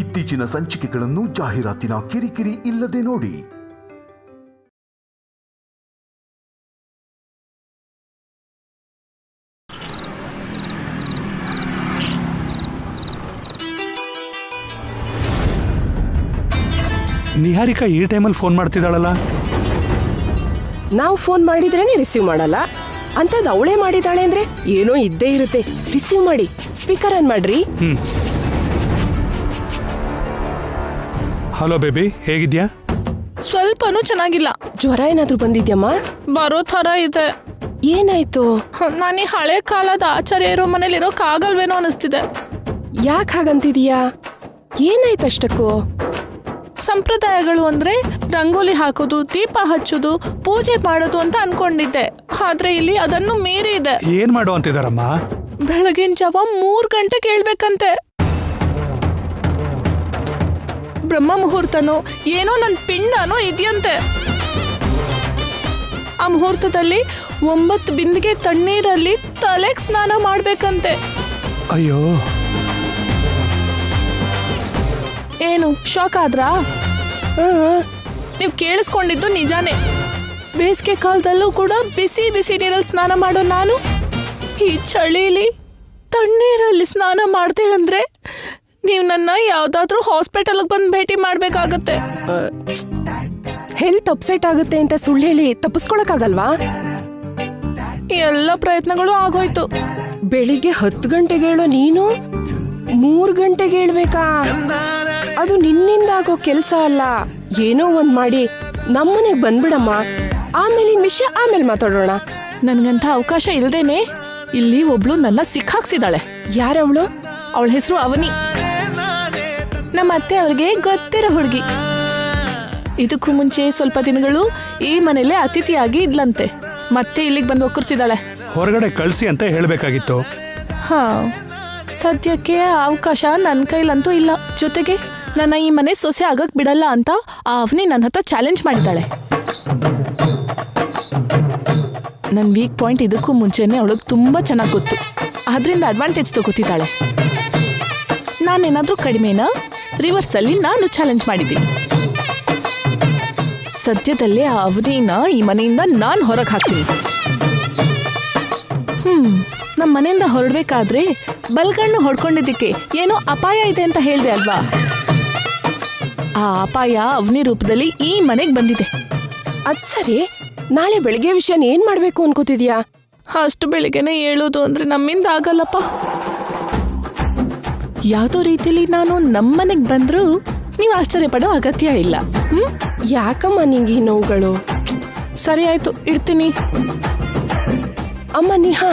ಇತ್ತೀಚಿನ ಸಂಚಿಕೆಗಳನ್ನು ಜಾಹೀರಾತಿನ ಕಿರಿಕಿರಿ ಇಲ್ಲದೆ ನೋಡಿ. ನಿಹಾರಿಕಾ ಈ ಟೈಮಲ್ಲಿ ಫೋನ್ ಮಾಡ್ತಿದ್ದಾಳಲ್ಲ. ನಾವು ಫೋನ್ ಮಾಡಿದ್ರೇನೆ ರಿಸೀವ್ ಮಾಡಲ್ಲ ಅಂತದ್ ಅವಳೇ ಮಾಡಿದಾಳೆ ಅಂದ್ರೆ ಏನೋ ಇದ್ದೇ ಇರುತ್ತೆ. ರಿಸೀವ್ ಮಾಡಿ, ಸ್ಪೀಕರ್ ಆನ್ ಮಾಡ್ರಿ. ಹಲೋ ಬೇಬಿ, ಹೇಗಿದ್ಯಾ? ಸ್ವಲ್ಪನೂ ಚೆನ್ನಾಗಿಲ್ಲ. ಜ್ವರ ಏನಾದ್ರೂ ಬಂದಿದ್ಯಮ್ಮ? ಬರೋ ಥರ ಇದೆ. ಏನಾಯ್ತು? ನಾನು ಈ ಹಳೆ ಕಾಲದ ಆಚಾರ್ಯ ಇರೋ ಮನೇಲಿ ಇರೋಕ್ಕಾಗಲ್ವೇನೋ ಅನಿಸ್ತಿದೆ. ಯಾಕೆ ಹಾಗಂತಿದೀಯಾ? ಏನಾಯ್ತಷ್ಟಕ್ಕೂ? ಸಂಪ್ರದಾಯಗಳು ಅಂದ್ರೆ ರಂಗೋಲಿ ಹಾಕೋದು, ದೀಪ ಹಚ್ಚೋದು, ಪೂಜೆ ಮಾಡೋದು ಅಂತ ಅನ್ಕೊಂಡಿದ್ದೆ. ಆದ್ರೆ ಇಲ್ಲಿ ಅದನ್ನು ಮೀರಿ ಇದೆ. ಏನ್ ಮಾಡು ಅಂತಿದಾರಮ್ಮ? ಬೆಳಗಿನ ಜಾವ 3 ಗಂಟೆಗೆ ಹೇಳ್ಬೇಕಂತೆ. ಬ್ರಹ್ಮ ಮುಹೂರ್ತನೋ ಏನೋ ನನ್ನ ಪಿಂಡನೋ ಇದೆಯಂತೆ. ಆ ಮುಹೂರ್ತದಲ್ಲಿ 9 ಬಿಂದಿಗೆ ತಣ್ಣೀರಲ್ಲಿ ತಲೆಗೆ ಸ್ನಾನ ಮಾಡ್ಬೇಕಂತೆ. ಅಯ್ಯೋ, ಏನು ಶಾಕ್ ಆದ್ರಾ? ನೀವು ಕೇಳಿಸ್ಕೊಂಡಿದ್ದು ನಿಜಾನೇ. ಬೇಸಿಗೆ ಕಾಲದಲ್ಲೂ ಕೂಡ ಬಿಸಿ ಬಿಸಿ ನೀರಲ್ಲಿ ಸ್ನಾನ ಮಾಡೋ ನಾನು ಈ ಚಳಿಲಿ ತಣ್ಣೀರಲ್ಲಿ ಸ್ನಾನ ಮಾಡ್ದೆ ಅಂದ್ರೆ ನೀವು ನನ್ನ ಯಾವ್ದಾದ್ರೂ ಹಾಸ್ಪಿಟಲ್ಗೆ ಬಂದು ಭೇಟಿ ಮಾಡ್ಬೇಕಾಗತ್ತೆ. ಹೆಲ್ತ್ ಅಪ್ಸೆಟ್ ಆಗುತ್ತೆ ಅಂತ ಸುಳ್ಳು ಹೇಳಿ ತಪ್ಪಿಸ್ಕೊಳಕ್ಕಾಗಲ್ವಾ? ಎಲ್ಲ ಪ್ರಯತ್ನಗಳು ಆಗೋಯ್ತು. ಬೆಳಿಗ್ಗೆ 10 ಗಂಟೆಗೆ ಹೇಳೋ ನೀನು 3 ಗಂಟೆಗೆ ಹೇಳ್ಬೇಕಾ? ಅದು ನಿನ್ನಿಂದ ಆಗೋ ಕೆಲ್ಸ ಅಲ್ಲ. ಏನೋ ಒಂದ್ ಮಾಡಿ ನಮ್ಮನೆಗ್ ಬಂದ್ಬಿಡಮ್ಮ. ಆಮೇಲಿನ ವಿಷಯ ಆಮೇಲೆ ಮಾತಾಡೋಣ. ನನ್ಗಂತ ಅವಕಾಶ ಇಲ್ದೇನೆ ಇಲ್ಲಿ ಒಬ್ಳು ನನ್ನ ಸಿಕ್ಕಾಕ್ಸಿದಾಳೆ. ಯಾರವಳು? ಅವಳ ಹೆಸರು ಅವನಿ. ನಮ್ಮ ಅತ್ತೆ ಅವ್ರಿಗೆ ಗೊತ್ತಿರೋ ಹುಡುಗಿ. ಇದಕ್ಕೂ ಮುಂಚೆ ಸ್ವಲ್ಪ ದಿನಗಳು ಈ ಮನೇಲೆ ಅತಿಥಿಯಾಗಿ ಇದ್ಲಂತೆ. ಮತ್ತೆ ಇಲ್ಲಿಗೆ ಬಂದು ಒಕ್ಕರ್ಸಿದಾಳೆ. ಹೊರಗಡೆ ಕಳ್ಸಿ ಅಂತ ಹೇಳ್ಬೇಕಾಗಿತ್ತು. ಹಾ, ಸದ್ಯಕ್ಕೆ ಅವಕಾಶ ನನ್ನ ಕೈಲಂತೂ ಇಲ್ಲ. ಜೊತೆಗೆ ನನ್ನ ಈ ಮನೆ ಸೊಸೆ ಆಗಕ್ ಬಿಡಲ್ಲ ಅಂತ ಆ ಅವನಿ ನನ್ನ ಹತ್ರ ಚಾಲೆಂಜ್ ಮಾಡಿದ್ದಾಳೆ. ನನ್ನ ವೀಕ್ ಪಾಯಿಂಟ್ ಇದಕ್ಕೂ ಮುಂಚೆನೆ ಅವಳಿಗೆ ತುಂಬಾ ಚೆನ್ನಾಗಿ ಗೊತ್ತು. ಅದರಿಂದ ಅಡ್ವಾಂಟೇಜ್ ತಗೋತಿದ್ದಾಳೆ. ನಾನೇನಾದ್ರೂ ಕಡಿಮೆನಾ ರಿವರ್ಸಲ್ಲಿ ನಾನು ಚಾಲೆಂಜ್ ಮಾಡಿದ್ದೀನಿ. ಸದ್ಯದಲ್ಲೇ ಆ ಅವನಿನ ಈ ಮನೆಯಿಂದ ನಾನು ಹೊರಗೆ ಹಾಕ್ತೀನಿ. ನಮ್ಮ ಮನೆಯಿಂದ ಹೊರಡ್ಬೇಕಾದ್ರೆ ಬಲ್ಗಣ್ಣು ಹೊಡ್ಕೊಂಡಿದ್ದಕ್ಕೆ ಏನೋ ಅಪಾಯ ಇದೆ ಅಂತ ಹೇಳ್ದೆ ಅಲ್ವಾ? ಆ ಅಪಾಯ ಅವನಿ ರೂಪದಲ್ಲಿ ಈ ಮನೆಗೆ ಬಂದಿದೆ. ಅದ್ ಸರಿ, ನಾಳೆ ಬೆಳಿಗ್ಗೆ ವಿಷಯನ ಏನ್ ಮಾಡ್ಬೇಕು ಅನ್ಕೋತಿದ್ಯಾ? ಅಷ್ಟು ಬೆಳಿಗ್ಗೆನೆ ಹೇಳೋದು ಅಂದ್ರೆ ನಮ್ಮಿಂದ ಆಗಲ್ಲಪ್ಪ. ಯಾವುದೋ ರೀತಿಲಿ ನಾನು ನಮ್ಮನೆಗೆ ಬಂದರೂ ನೀವು ಆಶ್ಚರ್ಯ ಪಡೋ ಅಗತ್ಯ ಇಲ್ಲ. ಯಾಕಮ್ಮ ನಿಂಗೆ ಈ ನೋವುಗಳು? ಸರಿ ಆಯ್ತು, ಇಡ್ತೀನಿ. ಅಮ್ಮ ನಿಹಾ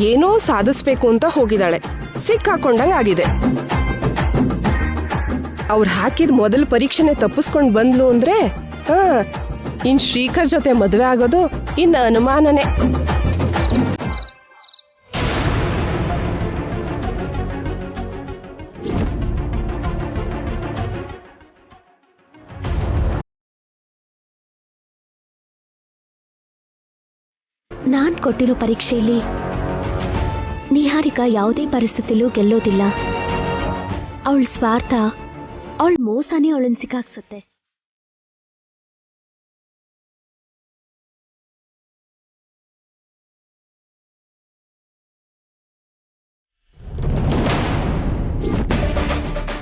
ಏನೋ ಸಾಧಿಸ್ಬೇಕು ಅಂತ ಹೋಗಿದ್ದಾಳೆ. ಸಿಕ್ಕಾಕೊಂಡಂಗ ಆಗಿದೆ. ಅವ್ರು ಹಾಕಿದ ಮೊದಲ ಪರೀಕ್ಷೆನೆ ತಪ್ಪಿಸ್ಕೊಂಡ್ ಬಂದ್ಲು ಅಂದ್ರೆ ಇನ್ ಶ್ರೀಕರ್ ಜೊತೆ ಮದ್ವೆ ಆಗೋದು ಇನ್ನು ಅನುಮಾನನೇ. ನಾನ್ ಕೊಟ್ಟಿರೋ ಪರೀಕ್ಷೆಯಲ್ಲಿ ನಿಹಾರಿಕಾ ಯಾವುದೇ ಪರಿಸ್ಥಿತಿಲೂ ಗೆಲ್ಲೋದಿಲ್ಲ. ಅವಳ ಸ್ವಾರ್ಥ, ಅವಳ ಮೋಸನೇ ಅವಳನ್ನ ಸಿಕ್ಕಾಕ್ಸುತ್ತೆ.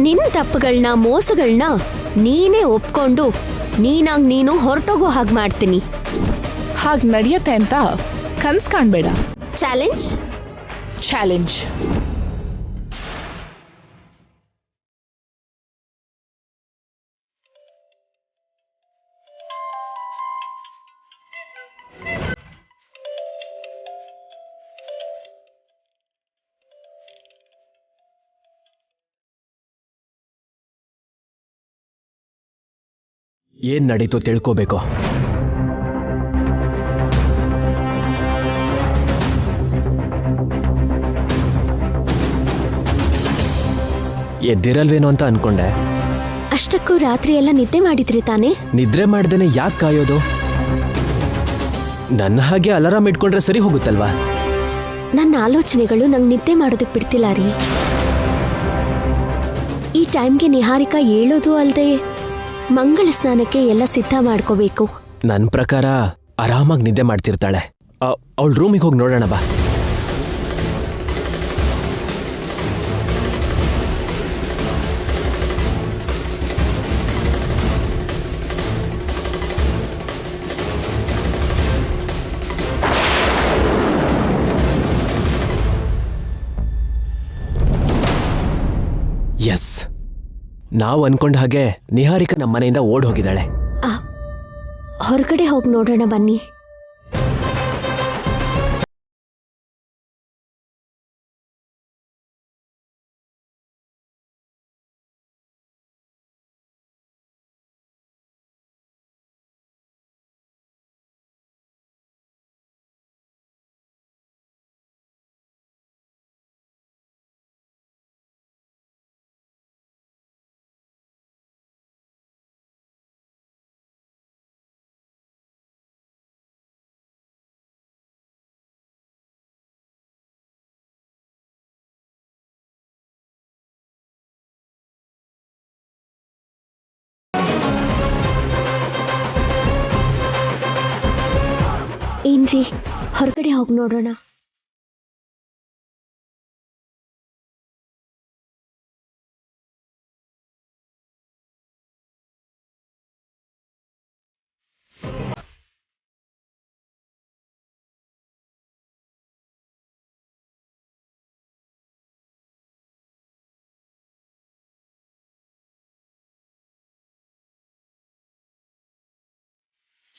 ನಿನ್ನ ತಪ್ಪುಗಳನ್ನ, ಮೋಸಗಳನ್ನ ನೀನೇ ಒಪ್ಕೊಂಡು ನೀನಾಗ್ ನೀನು ಹೊರಟೋಗೋ ಹಾಗೆ ಮಾಡ್ತೀನಿ. ಹಾಗೆ ನಡೆಯತ್ತೆ ಅಂತ ಕನ್ಸ್ ಕಾಣ್ಬೇಡ. Challenge challenge. ಏನ್ ನಡೀತು ತಿಳ್ಕೋಬೇಕು. ಎದ್ದಿರಲ್ವೇನೋ ಅಂತ ಅನ್ಕೊಂಡೆ. ಅಷ್ಟಕ್ಕೂ ರಾತ್ರಿ ಎಲ್ಲ ನಿದ್ದೆ ಮಾಡಿದ್ರಿ ತಾನೆ? ನಿದ್ರೆ ಮಾಡ್ದೇನೆ ಯಾಕೆ ಕಾಯೋದು? ನನ್ನ ಹಾಗೆ ಅಲಾರಾಮ್ ಇಟ್ಕೊಂಡ್ರೆ ಸರಿ ಹೋಗುತ್ತಲ್ವಾ? ನನ್ನ ಆಲೋಚನೆಗಳು ನಂಗೆ ನಿದ್ದೆ ಮಾಡೋದಕ್ಕೆ ಬಿಡ್ತಿಲ್ಲ ರೀ. ಈ ಟೈಮ್ಗೆ ನಿಹಾರಿಕಾ ಹೇಳೋದು ಅಲ್ಲದೆ ಮಂಗಳ ಸ್ನಾನಕ್ಕೆ ಎಲ್ಲ ಸಿದ್ಧ ಮಾಡ್ಕೋಬೇಕು. ನನ್ನ ಪ್ರಕಾರ ಆರಾಮಾಗಿ ನಿದ್ದೆ ಮಾಡ್ತಿರ್ತಾಳೆ. ಅವಳ ರೂಮಿಗೆ ಹೋಗಿ ನೋಡೋಣ ಬಾ. ಎಸ್, ನಾವು ಅನ್ಕೊಂಡ ಹಾಗೆ ನಿಹಾರಿಕಾ ನಮ್ಮ ಮನೆಯಿಂದ ಓಡ್ ಹೋಗಿದ್ದಾಳೆ. ಹೊರಗಡೆ ಹೋಗಿ ನೋಡೋಣ ಬನ್ನಿ. ಏನ್ರಿ, ಹೊರಗಡೆ ಹೋಗಿ ನೋಡೋಣ.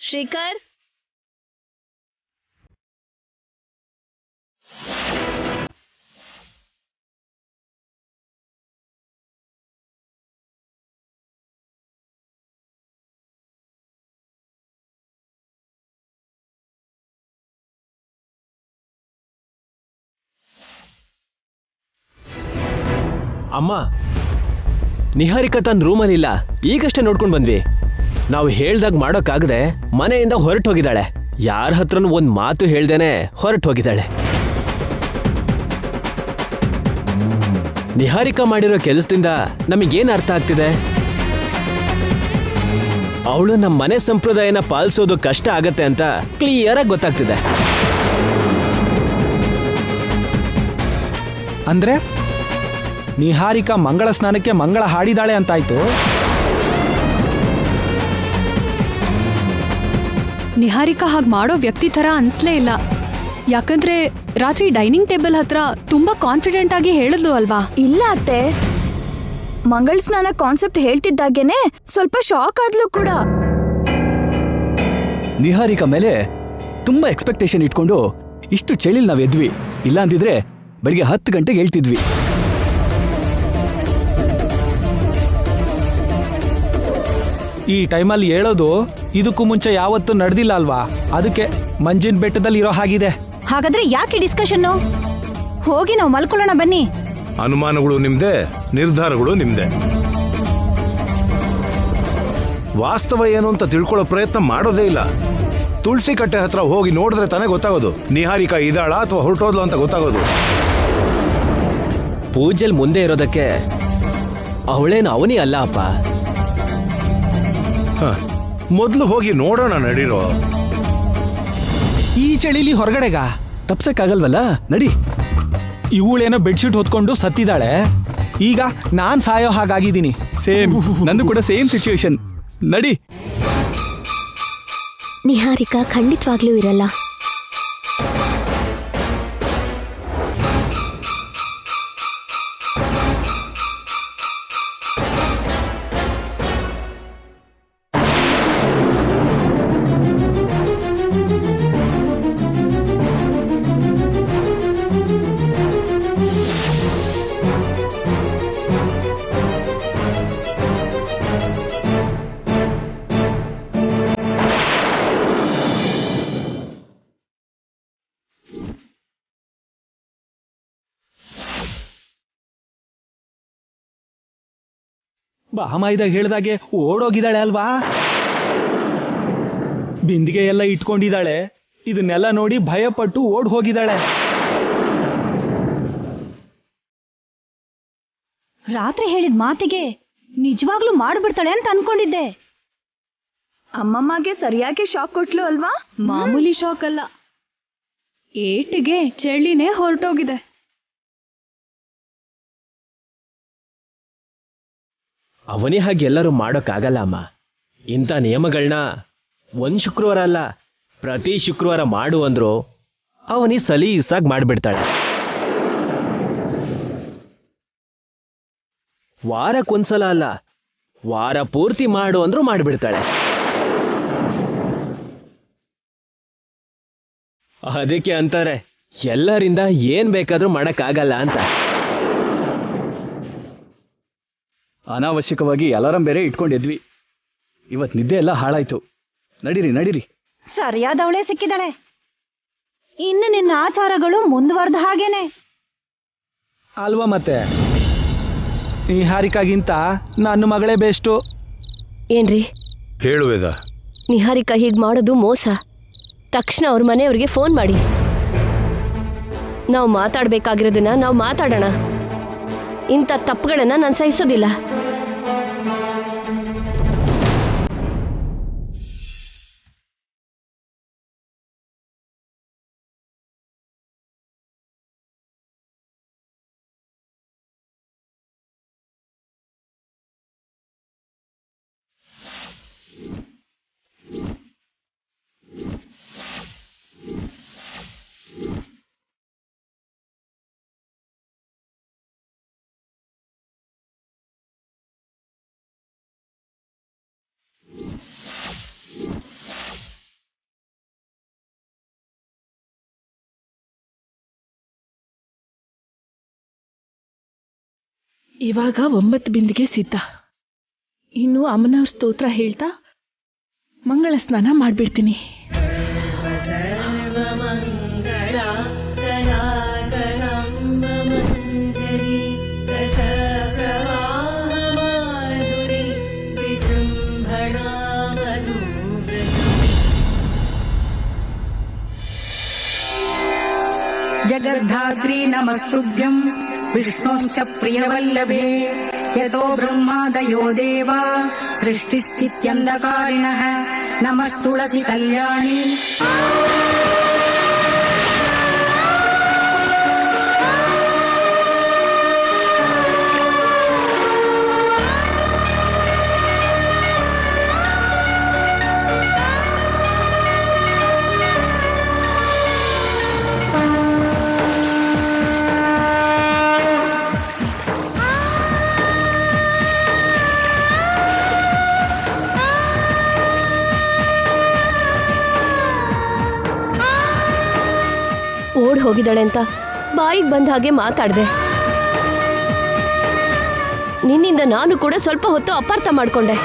ಶ್ರೀಕರ್, ಅಮ್ಮ, ನಿಹಾರಿಕಾ ತನ್ನ ರೂಮಲ್ಲಿಲ್ಲ. ಈಗಷ್ಟೇ ನೋಡ್ಕೊಂಡು ಬಂದ್ವಿ. ನಾವು ಹೇಳ್ದಾಗ ಮಾಡೋಕ್ಕಾಗದೆ ಮನೆಯಿಂದ ಹೊರಟು ಹೋಗಿದ್ದಾಳೆ. ಯಾರ ಹತ್ರನೂ ಒಂದು ಮಾತು ಹೇಳ್ದೇನೆ ಹೊರಟು ಹೋಗಿದ್ದಾಳೆ. ನಿಹಾರಿಕಾ ಮಾಡಿರೋ ಕೆಲಸದಿಂದ ನಮಗೇನು ಅರ್ಥ ಆಗ್ತಿದೆ? ಅವಳು ನಮ್ಮ ಮನೆ ಸಂಪ್ರದಾಯನ ಪಾಲಿಸೋದು ಕಷ್ಟ ಆಗತ್ತೆ ಅಂತ ಕ್ಲಿಯರ್ ಆಗಿ ಗೊತ್ತಾಗ್ತಿದೆ. ಅಂದ್ರೆ ನಿಹಾರಿಕಾ ಮಂಗಳ ಸ್ನಾನಕ್ಕೆ ಮಂಗಳ ಹಾಡಿದಾಳೆ ಅಂತಾಯ್ತು. ನಿಹಾರಿಕಾ ಹಾಗೆ ಮಾಡೋ ವ್ಯಕ್ತಿ ಥರ ಅನ್ಸ್ಲೇ ಇಲ್ಲ. ಯಾಕಂದ್ರೆ ರಾತ್ರಿ ಡೈನಿಂಗ್ ಟೇಬಲ್ ಹತ್ರ ತುಂಬಾ ಕಾನ್ಫಿಡೆಂಟ್ ಆಗಿ ಹೇಳಿದ್ಲು ಅಲ್ವಾ? ಇಲ್ಲ ಅತ್ತೆ, ಮಂಗಳ ಸ್ನಾನ ಕಾನ್ಸೆಪ್ಟ್ ಹೇಳ್ತಿದ್ದಾಗೇನೆ ಸ್ವಲ್ಪ ಶಾಕ್ ಆದ್ಲು ಕೂಡ. ನಿಹಾರಿಕಾ ಮೇಲೆ ತುಂಬಾ ಎಕ್ಸ್ಪೆಕ್ಟೇಷನ್ ಇಟ್ಕೊಂಡು ಇಷ್ಟು ಚಳಿಲ್ ನಾವ್ ಎದ್ವಿ. ಇಲ್ಲ ಅಂದಿದ್ರೆ ಬೆಳಿಗ್ಗೆ 10 ಗಂಟೆಗೆ ಹೇಳ್ತಿದ್ವಿ. ಈ ಟೈಮಲ್ಲಿ ಹೇಳೋದು ಇದಕ್ಕೂ ಮುಂಚೆ ಯಾವತ್ತೂ ನಡೆದಿಲ್ಲ ಅಲ್ವಾ? ಅದಕ್ಕೆ ಮಂಜಿನ ಬೆಟ್ಟದಲ್ಲಿ ಇರೋ ಹಾಗಿದೆ. ಹಾಗಾದ್ರೆ ಯಾಕೆ ಡಿಸ್ಕಷನ್ನು? ಹೋಗಿ ನಾವು ಮಲ್ಕೊಳ್ಳೋಣ ಬನ್ನಿ. ಅನುಮಾನಗಳು ನಿಮ್ದೆ, ನಿರ್ಧಾರಗಳು ನಿಮ್ದೆ. ವಾಸ್ತವ ಏನು ಅಂತ ತಿಳ್ಕೊಳ್ಳೋ ಪ್ರಯತ್ನ ಮಾಡೋದೇ ಇಲ್ಲ. ತುಳಸಿ ಕಟ್ಟೆ ಹತ್ರ ಹೋಗಿ ನೋಡಿದ್ರೆ ತಾನೇ ಗೊತ್ತಾಗೋದು ನಿಹಾರಿಕಾ ಇದಾಳ ಅಥವಾ ಹೊರಟೋದ್ಲು ಅಂತ ಗೊತ್ತಾಗೋದು. ಪೂಜೆಲ್ ಮುಂದೆ ಇರೋದಕ್ಕೆ ಅವಳೇನು ಅವನಿ ಅಲ್ಲ ಅಪ್ಪ. ಮೊದಲು ಹೋಗಿ ನೋಡೋಣ, ನಡೀರೋ. ಈ ಚಳಿಲಿ ಹೊರಗಡೆಗ ತಪ್ಸಕ್ಕಾಗಲ್ವಲ್ಲ, ನಡಿ. ಇವಳೇನೋ ಬೆಡ್ಶೀಟ್ ಹೊತ್ಕೊಂಡು ಸತ್ತಿದ್ದಾಳೆ. ಈಗ ನಾನ್ ಸಾಯೋ ಹಾಗಾಗಿದ್ದೀನಿ. ಸೇಮ್, ನಂದು ಕೂಡ ಸೇಮ್ ಸಿಚುವೇಶನ್. ನಡಿ. ನಿಹಾರಿಕಾ ಖಂಡಿತವಾಗ್ಲೂ ಇರಲ್ಲ. ಬಾಮಾಯ್ದಾಗ ಹೇಳ್ದಾಗೆ ಓಡೋಗಿದ್ದಾಳೆ ಅಲ್ವಾ? ಬಿಂದಿಗೆ ಎಲ್ಲ ಇಟ್ಕೊಂಡಿದ್ದಾಳೆ. ಇದನ್ನೆಲ್ಲ ನೋಡಿ ಭಯಪಟ್ಟು ಓಡ್ ಹೋಗಿದ್ದಾಳೆ. ರಾತ್ರಿ ಹೇಳಿದ ಮಾತಿಗೆ ನಿಜವಾಗ್ಲೂ ಮಾಡ್ಬಿಡ್ತಾಳೆ ಅಂತ ಅನ್ಕೊಂಡಿದ್ದೆ. ಅಮ್ಮಮ್ಮಗೆ ಸರಿಯಾಗಿ ಶಾಕ್ ಕೊಟ್ಲು ಅಲ್ವಾ? ಮಾಮೂಲಿ ಶಾಕ್ ಅಲ್ಲ, ಏಟಿಗೆ ಚಳಿನೇ ಹೊರಟೋಗಿದೆ. ಅವನೇ ಹಾಗೆ ಎಲ್ಲರೂ ಮಾಡೋಕ್ಕಾಗಲ್ಲ ಅಮ್ಮ. ಇಂಥ ನಿಯಮಗಳನ್ನ ಒಂದು ಶುಕ್ರವಾರ ಅಲ್ಲ, ಪ್ರತಿ ಶುಕ್ರವಾರ ಮಾಡು ಅಂದ್ರು ಅವನಿ ಸಲೀಸಾಗಿ ಮಾಡಿಬಿಡ್ತಾಳೆ. ವಾರಕ್ಕೊಂದ್ಸಲ ಅಲ್ಲ, ವಾರ ಪೂರ್ತಿ ಮಾಡು ಅಂದ್ರೂ ಮಾಡಿಬಿಡ್ತಾಳೆ. ಅದಕ್ಕೆ ಅಂತಾರೆ ಎಲ್ಲರಿಂದ ಏನ್ ಬೇಕಾದ್ರೂ ಮಾಡಕ್ಕಾಗಲ್ಲ ಅಂತ. ಅನಾವಶ್ಯಕವಾಗಿ ಅಲಾರಂ ಬೇರೆ ಇಟ್ಕೊಂಡಿದ್ವಿ. ಇವತ್ತು ನಿದ್ದೆ ಎಲ್ಲ ಹಾಳಾಯ್ತು. ನಡೀರಿ ನಡೀರಿ. ಸರಿಯಾದವಳೆ ಸಿಕ್ಕಿದಾಳೆ. ಇನ್ನು ನಿನ್ನ ಆಚಾರಗಳು ಮುಂದುವರೆದ ಹಾಗೇನೆ ಅಲ್ವಾ? ಮತ್ತೆ ನಿಹಾರಿಕಾಗಿಂತ ನನ್ನ ಮಗಳೇ ಬೆಸ್ಟು. ಏನ್ರಿ ಹೇಳುವೇದ? ನಿಹಾರಿಕಾ ಹೀಗೆ ಮಾಡೋದು ಮೋಸ. ತಕ್ಷಣ ಅವ್ರ ಮನೆಯವ್ರಿಗೆ ಫೋನ್ ಮಾಡಿ. ನಾವು ಮಾತಾಡ್ಬೇಕಾಗಿರೋದನ್ನ ನಾವು ಮಾತಾಡೋಣ. ಇಂಥ ತಪ್ಪುಗಳನ್ನ ನಾನು ಸಹಿಸೋದಿಲ್ಲ. ಇವಾಗ 9 ಬಿಂದಿಗೆ ಸಿದ್ಧ. ಇನ್ನು ಅಮ್ಮನವ್ರ ಸ್ತೋತ್ರ ಹೇಳ್ತಾ ಮಂಗಳ ಸ್ನಾನ ಮಾಡ್ಬಿಡ್ತೀನಿ. ಜಗದ್ಧಾತ್ರಿ ನಮಸ್ತುಭ್ಯಂ ವಿಷ್ಣುಶ್ಚ ಪ್ರಿಯವಲ್ಲಭೆ ಯತೋ ಬ್ರಹ್ಮಾದಯೋ ದೇವ ಸೃಷ್ಟಿಸ್ಥಿತ್ಯಂಧಕಾರಿಣಃ ನಮಸ್ತುಳಸಿ ಕಲ್ಯಾಣಿ. ಓಡ್ ಹೋಗಿದ್ದಾಳೆ ಅಂತ ಬಾಯಿಗೆ ಬಂದ ಹಾಗೆ ಮಾತಾಡ್ದೆ. ನಿನ್ನಿಂದ ನಾನು ಕೂಡ ಸ್ವಲ್ಪ ಹೊತ್ತು ಅಪಾರ್ಥ ಮಾಡ್ಕೊಂಡೆ.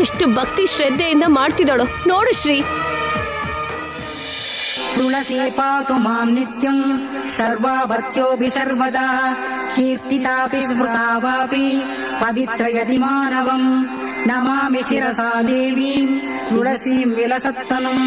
ಎಷ್ಟು ಭಕ್ತಿ ಶ್ರದ್ಧೆಯಿಂದ ಮಾಡ್ತಿದ್ದಾಳೋ ನೋಡು ಶ್ರೀ. ತುಳಸಿ ಪಾತು ಮಾಂ ನಿತ್ಯಂ ಸರ್ವಾವತ್ಯೋಪಿ ಸರ್ವದಾ ಕೀರ್ತಿತಾಪಿ ಸ್ಮೃತಾ ವಾಪಿ ಪವಿತ್ರಯದಿ ಮಾನವಂ ನಮಾಮಿ ಶಿರಸಾ ದೇವೀಂ ತುಳಸೀಂ ವಿಲಸತ್ತನಂ.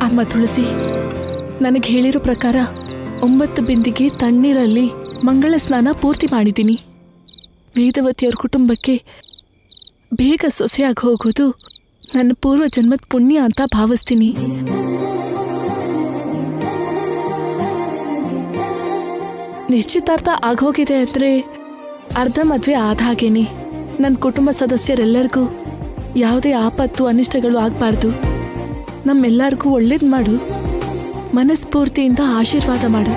ಅಮ್ಮ ತುಳಸಿ, ನನಗೆ ಹೇಳಿರೋ ಪ್ರಕಾರ 9 ಬಿಂದಿಗೆ ತಣ್ಣೀರಲ್ಲಿ ಮಂಗಳ ಸ್ನಾನ ಪೂರ್ತಿ ಮಾಡಿದ್ದೀನಿ. ವೇದವತಿಯವ್ರ ಕುಟುಂಬಕ್ಕೆ ಬೇಗ ಸೊಸೆಯಾಗಿ ಹೋಗೋದು ನನ್ನ ಪೂರ್ವ ಜನ್ಮದ ಪುಣ್ಯ ಅಂತ ಭಾವಿಸ್ತೀನಿ. ನಿಶ್ಚಿತಾರ್ಥ ಆಗೋಗಿದೆ ಅಂದರೆ ಅರ್ಧ ಮದುವೆ ಆದ ಹಾಗೇನೆ. ನನ್ನ ಕುಟುಂಬ ಸದಸ್ಯರೆಲ್ಲರಿಗೂ ಯಾವುದೇ ಆಪತ್ತು ಅನಿಷ್ಟಗಳು ಆಗಬಾರ್ದು. ನಮ್ಮೆಲ್ಲರಿಗೂ ಒಳ್ಳೇದು ಮಾಡು. ಮನಸ್ಫೂರ್ತಿಯಿಂದ ಆಶೀರ್ವಾದ ಮಾಡು.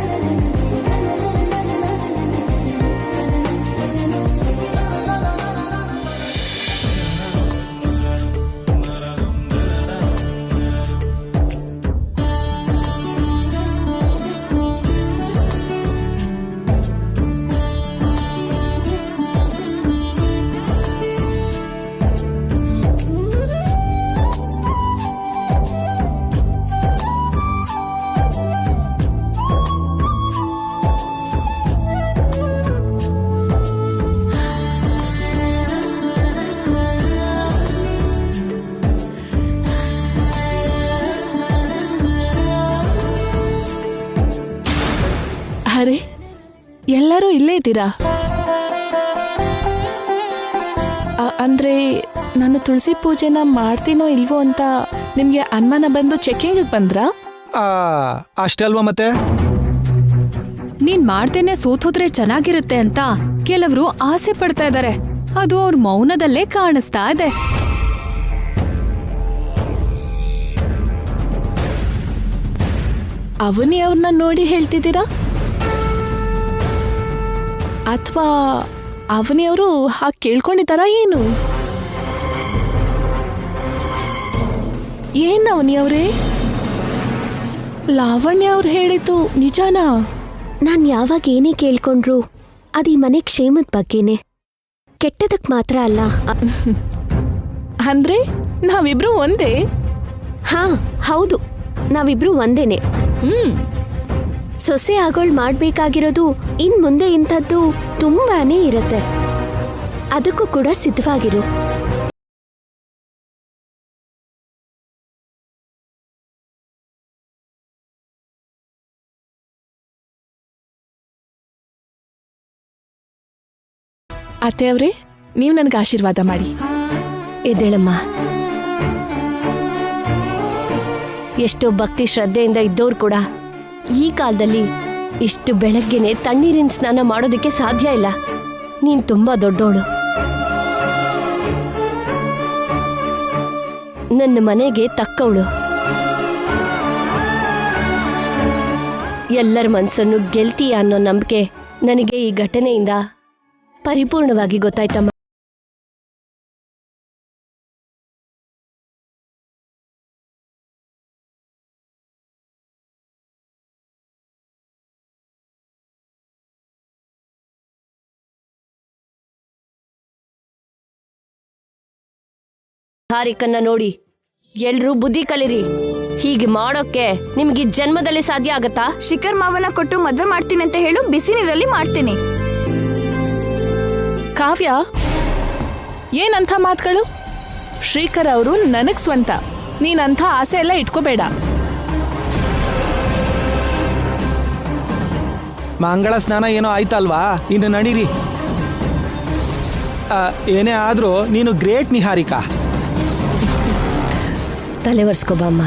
ಅರೆ, ಎಲ್ಲರೂ ಇಲ್ಲೇ ಇದ್ದೀರಾ? ಅಂದ್ರೆ ನಾನು ತುಳಸಿ ಪೂಜೆನ ಮಾಡ್ತೀನೋ ಇಲ್ವೋ ಅಂತ ನಿಮ್ಗೆ ಅನುಮಾನ ಬಂದು ಚೆಕಿಂಗ್ ಬಂದ್ರಾ? ಅಷ್ಟೇ ಅಲ್ವಾ ಮತ್ತೆ? ನೀನ್ ಮಾಡ್ತೇನೆ ಸೋತೋದ್ರೆ ಚೆನ್ನಾಗಿರುತ್ತೆ ಅಂತ ಕೆಲವರು ಆಸೆ ಪಡ್ತಾ ಇದ್ದಾರೆ. ಅದು ಅವ್ರ ಮೌನದಲ್ಲೇ ಕಾಣಿಸ್ತಾ ಇದೆ. ಅವನಿ ಅವ್ರನ್ನ ನೋಡಿ ಹೇಳ್ತಿದ್ದೀರಾ ಅಥವಾ ಅವನಿಯವರು ಹಾಗೆ ಕೇಳ್ಕೊಂಡಿದ್ದಾರಾ ಏನು? ಏನ್ ಅವನಿಯವ್ರೇ, ಲಾವಣ್ಯ ಅವ್ರು ಹೇಳಿದ್ದು ನಿಜಾನಾ? ನಾನ್ ಯಾವಾಗ ಏನೇ ಕೇಳ್ಕೊಂಡ್ರು ಅದು ಈ ಮನೆ ಕ್ಷೇಮದ ಬಗ್ಗೆನೆ, ಕೆಟ್ಟದಕ್ ಮಾತ್ರ ಅಲ್ಲ. ಅಂದ್ರೆ ನಾವಿಬ್ರು ಒಂದೇ? ಹಾ ಹೌದು, ನಾವಿಬ್ರು ಒಂದೇನೆ. ಸೊಸೆ ಆಗೋಳ್ ಮಾಡ್ಬೇಕಾಗಿರೋದು ಇನ್ ಮುಂದೆ ಇಂಥದ್ದು ತುಂಬಾನೇ ಇರತ್ತೆ. ಅದಕ್ಕೂ ಕೂಡ ಸಿದ್ಧವಾಗಿರು. ಅತ್ತೆಯವ್ರೆ, ನೀವು ನನಗೆ ಆಶೀರ್ವಾದ ಮಾಡಿ. ಎದ್ದೇಳಮ್ಮ. ಎಷ್ಟೋ ಭಕ್ತಿ ಶ್ರದ್ಧೆಯಿಂದ ಇದ್ದವ್ರು ಕೂಡ ಈ ಕಾಲದಲ್ಲಿ ಇಷ್ಟು ಬೆಳಗ್ಗೆನೆ ತಣ್ಣೀರಿನ ಸ್ನಾನ ಮಾಡೋದಕ್ಕೆ ಸಾಧ್ಯ ಇಲ್ಲ. ನೀನ್ ತುಂಬಾ ದೊಡ್ಡೋಳು. ನನ್ನ ಮನೆಗೆ ತಕ್ಕವಳು. ಎಲ್ಲರ ಮನಸ್ಸನ್ನು ಗೆಲ್ತೀಯ ಅನ್ನೋ ನಂಬಿಕೆ ನನಗೆ ಈ ಘಟನೆಯಿಂದ ಪರಿಪೂರ್ಣವಾಗಿ ಗೊತ್ತಾಯ್ತಮ್ಮ. ಹಾರಿಕನ್ನ ನೋಡಿ ಎಲ್ರೂ ಬುದ್ಧಿ ಕಲಿರಿ. ಹೀಗೆ ಮಾಡೋಕೆ ನಿಮ್ಗೆ ಜನ್ಮದಲ್ಲಿ ಸಾಧ್ಯ ಆಗತ್ತಾ? ಶಿಖರ್ ಮಾವನ ಕೊಟ್ಟು ಮದ್ವೆ ಮಾಡ್ತೀನಿ ಅಂತ ಹೇಳು, ಬಿಸಿ ನೀರಲ್ಲಿ ಮಾಡ್ತೀನಿ. ಕಾವ್ಯ, ಏನಂಥ ಮಾತುಗಳು? ಶ್ರೀಕರ್ ಅವರು ನನಗ್ ಸ್ವಂತ. ನೀನಂಥ ಆಸೆ ಎಲ್ಲ ಇಟ್ಕೋಬೇಡ. ಮಂಗಳ ಸ್ನಾನ ಏನೋ ಆಯ್ತಲ್ವಾ, ಇನ್ನು ನಡೀರಿ. ಏನೇ ಆದ್ರೂ ನೀನು ಗ್ರೇಟ್ ನಿಹಾರಿಕಾ. ತಲೆ ಒರೆಸ್ಕೋಬಮ್ಮ.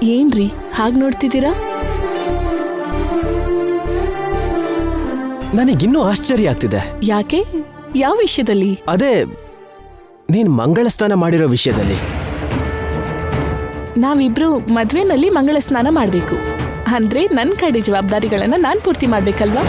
ಏನ್ರಿ ಹಾಗೆ ನೋಡ್ತಿದ್ದೀರಾ? ನನಗಿನ್ನೂ ಆಶ್ಚರ್ಯ ಆಗ್ತಿದೆ. ಯಾಕೆ? ಯಾವ ವಿಷಯದಲ್ಲಿ? ಅದೇ ನೀನ್ ಮಂಗಳ ಸ್ನಾನ ಮಾಡಿರೋ ವಿಷಯದಲ್ಲಿ. ನಾವಿಬ್ರು ಮದ್ವೆನಲ್ಲಿ ಮಂಗಳ ಸ್ನಾನ ಮಾಡ್ಬೇಕು ಅಂದ್ರೆ ನನ್ ಕಡೆ ಜವಾಬ್ದಾರಿಗಳನ್ನ ನಾನ್ ಪೂರ್ತಿ ಮಾಡ್ಬೇಕಲ್ವಾ?